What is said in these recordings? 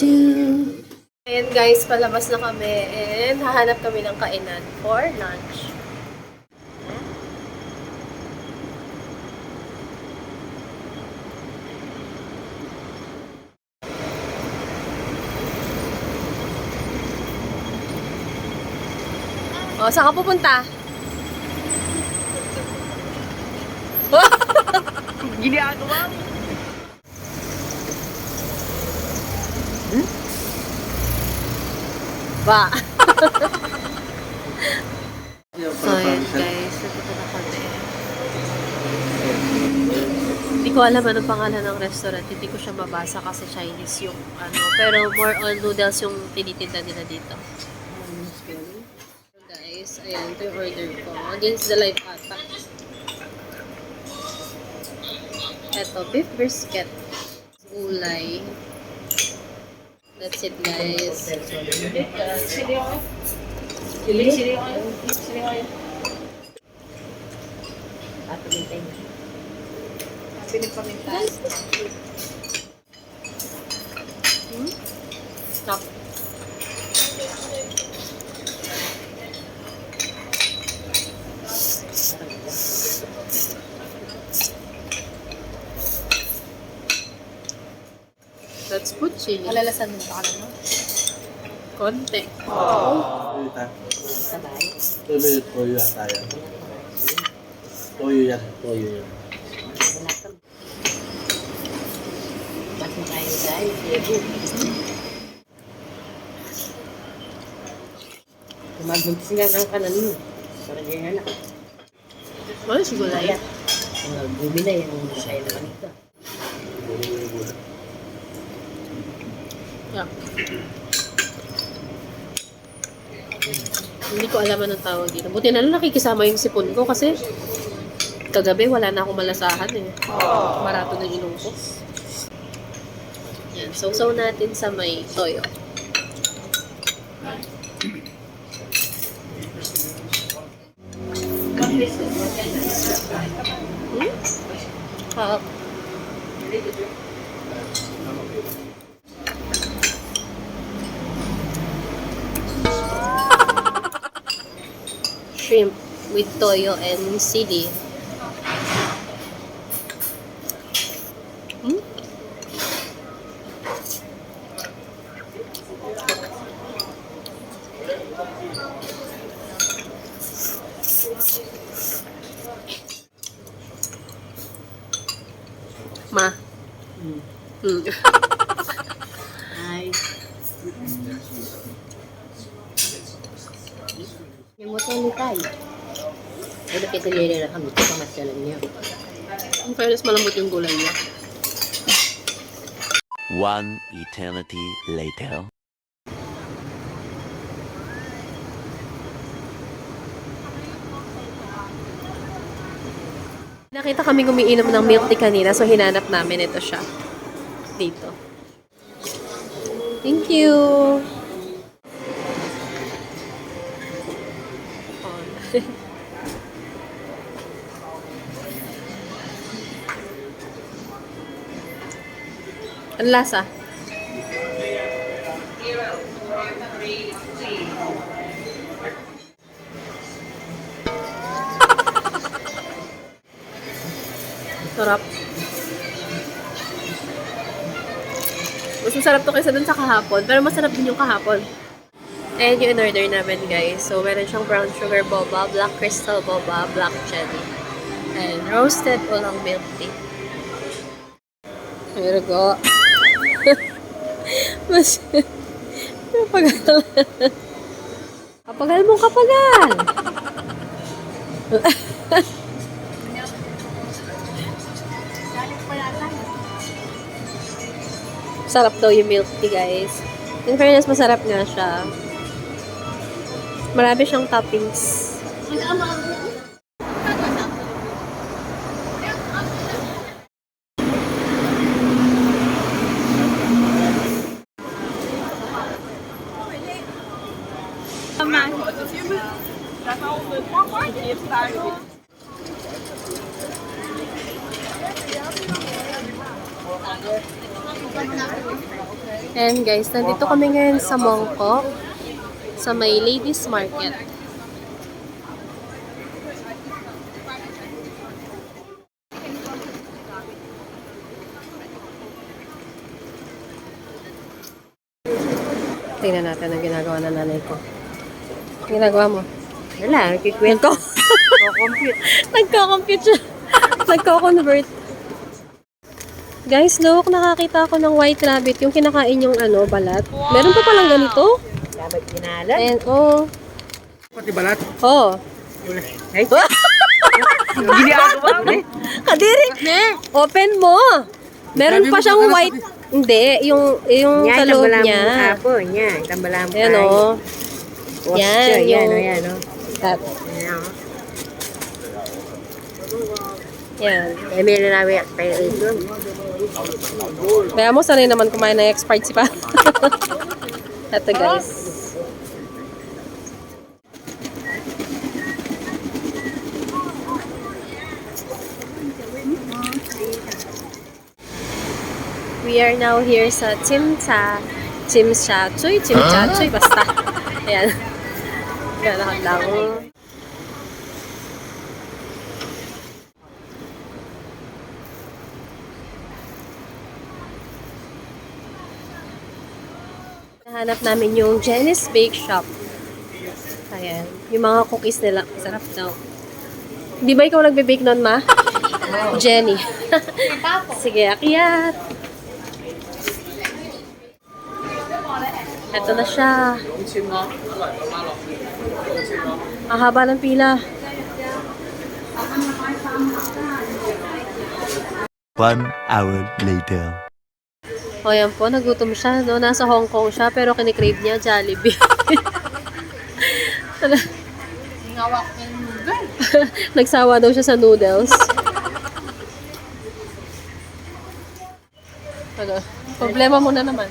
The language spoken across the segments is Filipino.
to. Ayan guys, palabas na kami and hahanap kami ng kainan for lunch. O, saan ka pupunta? Ginagawa mo. Ba? So, ayan guys, nandito na kami. Hindi ko alam anong pangalan ng restaurant. Hindi ko siya mabasa kasi Chinese yung ano. Pero more on noodles yung tinitinda nila dito. So guys, ayan, ito yung order ko. Against the life ata. Ito, beef brisket. Gulay. That's it guys. Chili oil. Chili oil. Chili oil. Pinipaminta. Stop. Let's put chili. Malalasan mo pa ka na, no? Konti. Sabay. 对面多远大呀？多远？多远？ Masih tayo guys. Kumaguntis nga ng kanan mo. Para ganyan na. Ano si gulay? Gumi na yung masaya na kanito. Yeah. Hindi ko alam anong tawag dito. Buti na lang nakikisama yung sipon ko kasi kagabi wala na akong malasahan eh. Marato na ilong ko. Yan. So natin sa may toyo. Shrimp with toyo and sili. Ma. Ay. Yung motor ni tayo. Ano kita nila na kami ito pamasyalan niya. Ang fairness, malambot yung gulay niya. One eternity later. Nakita kami umiinom ng milk tea kanina, so hinanap namin ito siya. Dito. Thank you! Ang lasa? Sarap. Mas masarap to kaysa dun sa kahapon. Pero masarap din yung kahapon. And yung in-order namin guys. So meron siyang brown sugar boba, black crystal boba, black cherry, and roasted ulang milk tea. Here we go. Mas... Kapagal. Kapagal mo, kapagal! Sarap daw yung milk tea, guys. In fairness, masarap nga siya. Marami siyang toppings. And guys, nandito kami ngayon sa Mongkok, sa may Ladies Market. Tingnan natin ang ginagawa ng nanay ko. Ang ginagawa mo? Wala, nagkikwento. Nagko-compute siya. Nagko-convert. Guys, look, nakakita ako ng white rabbit, yung kinakain yung balat. Meron pa palang ganito? Dapat ginalan. And, oh. Pati balat? Oh. Ay, ginagawa mo eh. Kadiri! Open mo! Meron pa siyang white. Hindi, yung sa loob niya. Hapon, yan. Tambalang Ayan, oh. Yan, yan, yung- yan, oh. That. Yan, oh. Yan. Eh, meron na expiration. Kaya mo, sanay naman kumain ng expired si pa. Ito guys. We are now here sa Chimcha Chuy, basta. Ayan. Galakad lang. Nahanap namin yung Jenny's Bake Shop. Ayan. Yung mga cookies nila. Sarap daw. Di ba ikaw nagbe-bake nun, ma? Jenny. Sige, akyat. Ito na siya. Ang haba ng pila. One hour later. O yan po, nagutom siya. No? Nasa Hong Kong siya, pero kinikrave niya Jollibee. Nagsawa daw siya sa noodles. Ano? Problema mo na naman.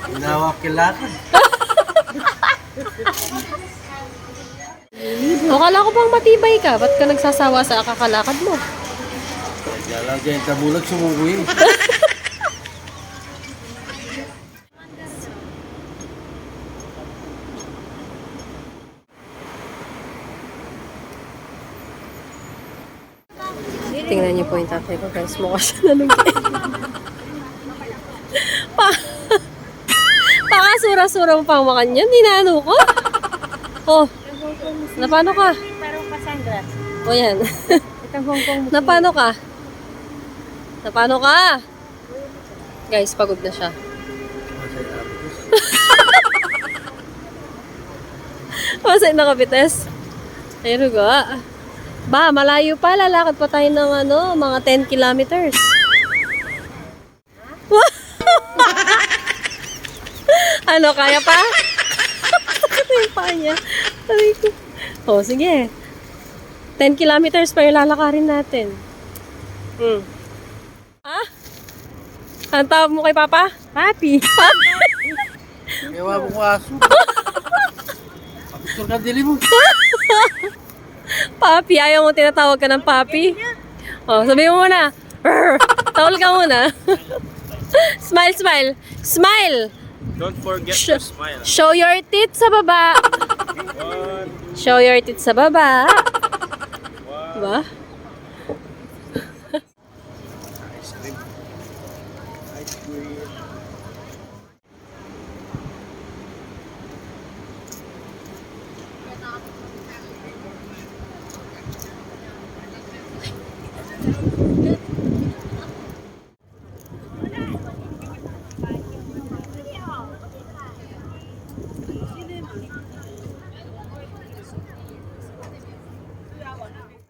Ginawak kilakan. Akala ko bang matibay ka? Ba't ka nagsasawa sa kakalakad mo? Lalagyan ka bulag sumukuin. Tingnan niyo po yung tatay ko guys. Mukha siya nalungkit. Pakasura-sura mo pang makan yan. Ninano ko. Oh. Napano ka? Parang pasangga. O yan. Itang Hong Kong. Napano ka? Napano ka? Guys, pagod na siya. Masay na kapites. Ayun ga. Ba, malayo pa. Lalakad pa tayo ng mga 10 kilometers. Ano, kaya pa? Sakit na yung paa niya. Sabi ko. Oh, sige. 10 kilometers pa yung lalakarin natin. Ha? Ang tawag mo kay Papa? Papi. Papi. Ewa mo ko aso. Picture ka dili mo. Papi, ayaw mo tinatawag ka ng Papi? Oh, sabi mo muna. Tawal ka muna. Smile, smile. Smile! Don't forget to smile. Show your teeth sa baba. Show your teeth sa baba. Diba?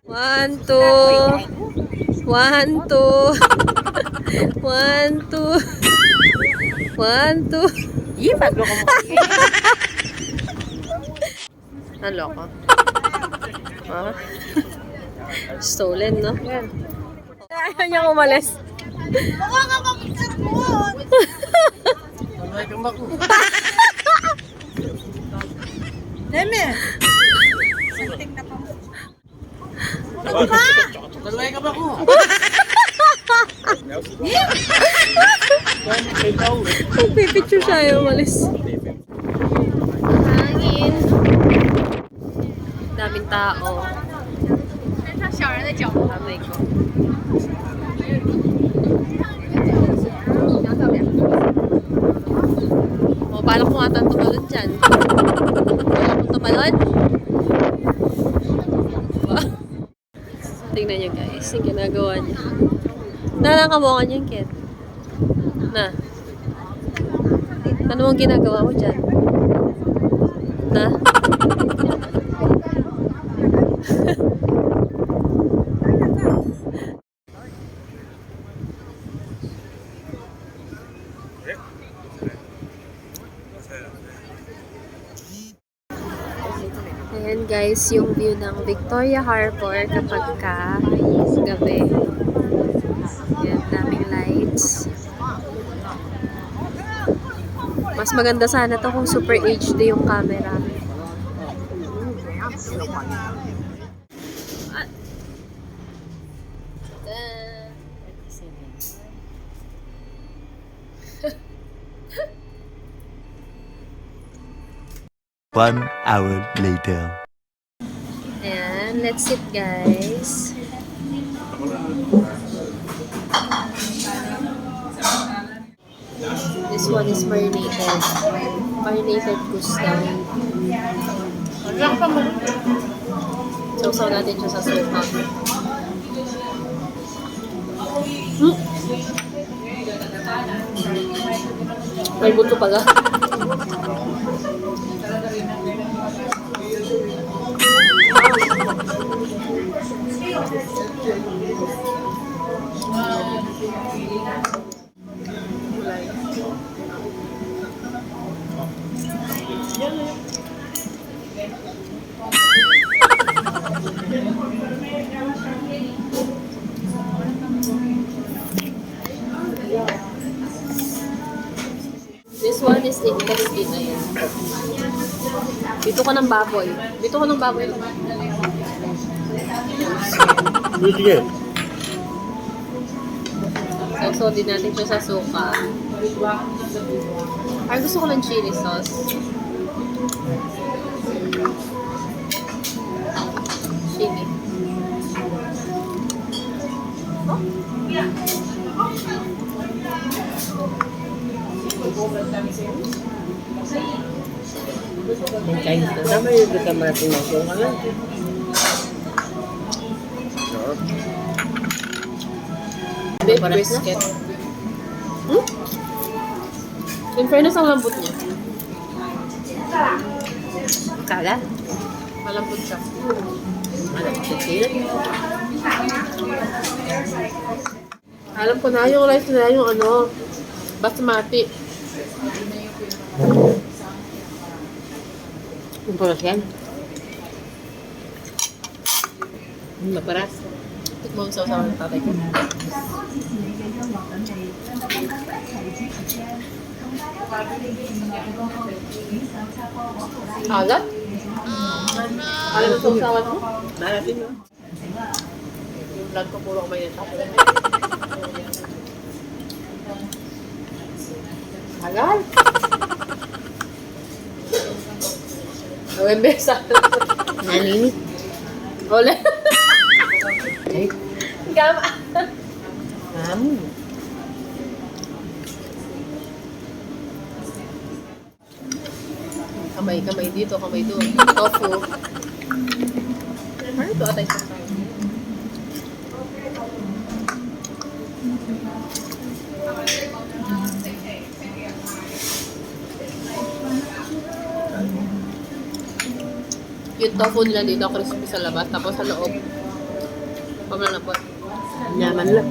One, two. One, two. One, two. One, two. Paglo ko mo. Ang loko. Ah. Stolen, no? Ayaw niyang umalis. Talay ka ba ko? Talay ka ba ko? Magpipicture siya yung umalis. Hangin. Daming tao. Kamay ko. O, paano kung ata tumalon dyan? Paano kung tumalon? Tingnan nyo guys, yung ginagawa niya. Nakakabukan yung kid. Na. Ano ang ginagawa mo dyan? Na? Ayan guys, yung view ng Victoria Harbor kapag gabi. Ayan, daming lights. Mas maganda sana to kung Super HD yung camera. One hour later. Ayan, let's sit guys. This one is marinated. Marinated gustang. Sausaw natin siya sa suka. May buto pala. This one is intestine na yan. Bito ko ng baboy. Bito ko ng baboy. Sige. So din natin siya sa suka. Ay, gusto ko ng chili sauce. Chili. Yung Chinese na. Tama yung kita natin na siya. Beef brisket. In fairness, ang lambot niya. Kala? Malambot siya. Malapit sila. Alam ko na, yung rice na yung ano, basmati. Yung paras yan. Maparas. Tikmo ang sausaw ng tatay ko. Alat? Alam mo sausawan mo? Malapit mo. Yung vlog ko puro kumain ng tatay. Halal? Gawin besa. Naninit. Ole. Okay. Gama. Kamay dito, kamay doon. Tofu. Ano ito atay sa tayo? Yung tofu nila dito, crispy sa labas, tapos sa loob, pamanapot. Nyaman lang.